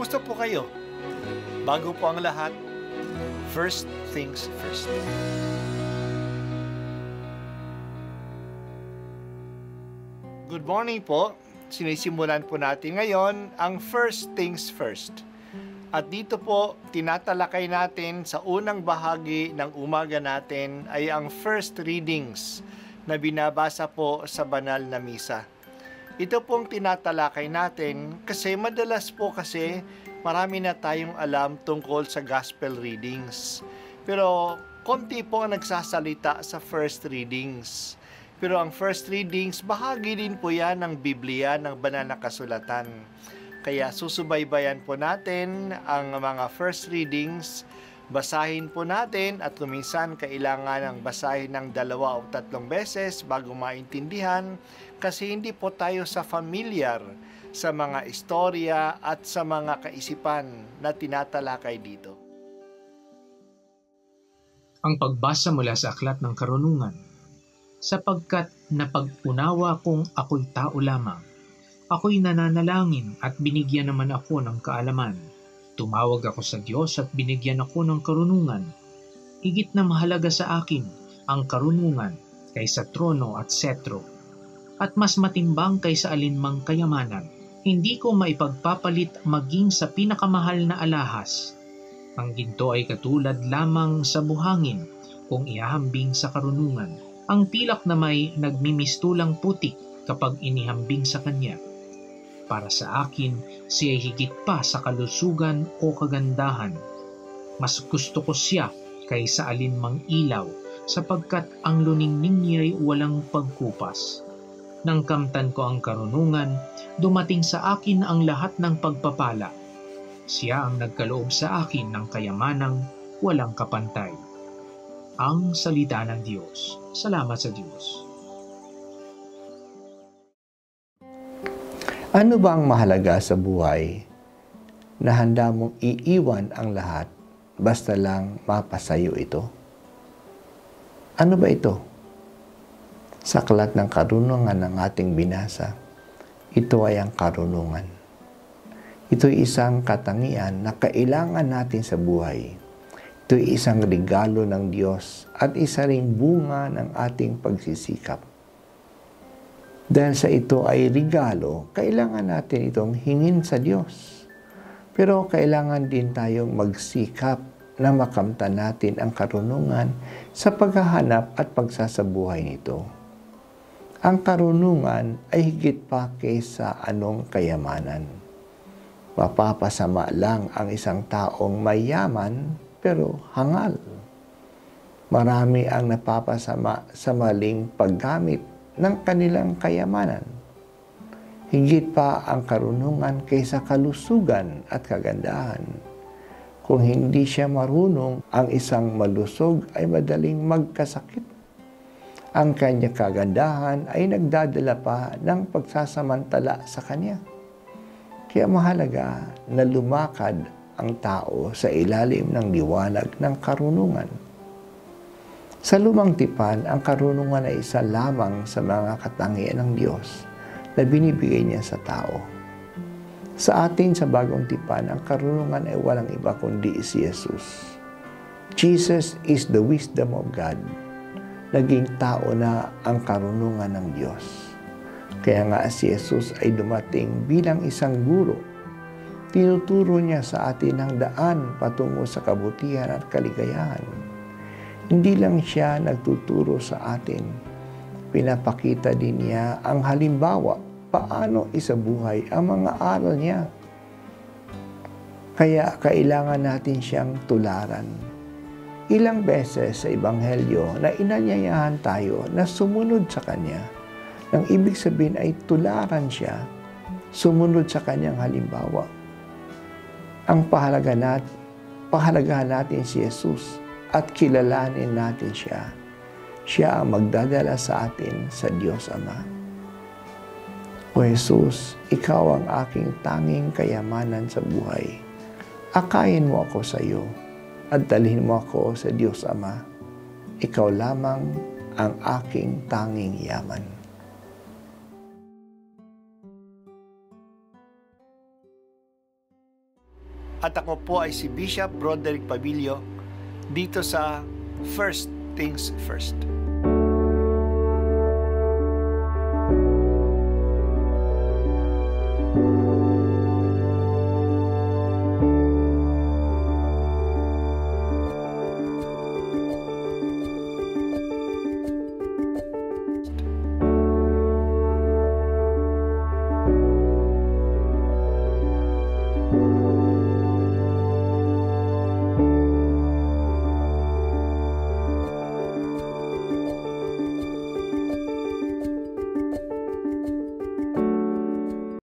Kumusta po kayo? Bago po ang lahat, first things first. Good morning po. Sinisimulan po natin ngayon ang first things first. At dito po, tinatalakay natin sa unang bahagi ng umaga natin ay ang first readings na binabasa po sa banal na misa. Ito pong tinatalakay natin kasi madalas po kasi marami na tayong alam tungkol sa gospel readings. Pero konti po ang nagsasalita sa first readings. Pero ang first readings, bahagi din po yan ng Biblia, ng banal na kasulatan. Kaya susubaybayan po natin ang mga first readings, basahin po natin at kuminsan kailangan ng basahin ng 2 o 3 beses bago maintindihan kasi hindi po tayo familiar sa mga istorya at sa mga kaisipan na tinatalakay dito. Ang pagbasa mula sa Aklat ng Karunungan. Sapagkat napag-unawa kong ako'y tao lamang, ako'y nananalangin at binigyan naman ako ng kaalaman. Tumawag ako sa Diyos at binigyan ako ng karunungan. Higit na mahalaga sa akin ang karunungan kaysa trono at setro, at mas matimbang kaysa alinmang kayamanan. Hindi ko maipagpapalit maging sa pinakamahal na alahas. Ang ginto ay katulad lamang sa buhangin kung ihahambing sa karunungan. Ang pilak na may nagmimistulang putik kapag inihambing sa kanya. Para sa akin, siya ay higit pa sa kalusugan o kagandahan. Mas gusto ko siya kaysa alinmang ilaw, sapagkat ang luningning niya ay walang pagkupas. Nang kamtan ko ang karunungan, dumating sa akin ang lahat ng pagpapala. Siya ang nagkaloob sa akin ng kayamanang walang kapantay. Ang salita ng Diyos. Salamat sa Diyos. Ano ba ang mahalaga sa buhay na handa mong iiwan ang lahat basta lang mapasayo ito? Ano ba ito? Sa Aklat ng Karunungan ng ating binasa, ito ay ang karunungan. Ito ay isang katangian na kailangan natin sa buhay. Ito ay isang regalo ng Diyos at isa ring bunga ng ating pagsisikap. Dahil sa ito ay regalo, kailangan natin itong hingin sa Diyos. Pero kailangan din tayong magsikap na makamtan natin ang karunungan sa paghahanap at pagsasabuhay nito. Ang karunungan ay higit pa kaysa anong kayamanan. Mapapasama lang ang isang taong mayaman pero hangal. Marami ang napapasama sa maling paggamit ng kanilang kayamanan. Higit pa ang karunungan kaysa kalusugan at kagandahan. Kung hindi siya marunong, ang isang malusog ay madaling magkasakit. Ang kanyang kagandahan ay nagdadala pa ng pagsasamantala sa kanya. Kaya mahalaga na lumakad ang tao sa ilalim ng liwanag ng karunungan. Sa Lumang Tipan, ang karunungan ay isa lamang sa mga katangian ng Diyos na binibigay niya sa tao. Sa atin sa Bagong Tipan, ang karunungan ay walang iba kundi si Jesus. Jesus is the wisdom of God. Naging tao na ang karunungan ng Diyos. Kaya nga si Jesus ay dumating bilang isang guro. Tinuturo niya sa atin ang daan patungo sa kabutihan at kaligayahan. Hindi lang siya nagtuturo sa atin. Pinapakita din niya ang halimbawa paano isabuhay ang mga aral niya. Kaya kailangan natin siyang tularan. Ilang beses sa Ebanghelyo na inanyayahan tayo na sumunod sa Kanya. Ang ibig sabihin ay tularan siya, sumunod sa Kanyang halimbawa. Ang pahalagahan natin si Jesus at kilalanin natin siya. Siya ang magdadala sa atin sa Diyos Ama. O Jesus, Ikaw ang aking tanging kayamanan sa buhay. Akayin mo ako sa iyo at dalhin mo ako sa Diyos Ama. Ikaw lamang ang aking tanging yaman. At ako po ay si Bishop Broderick Pabilio dito sa First Things First.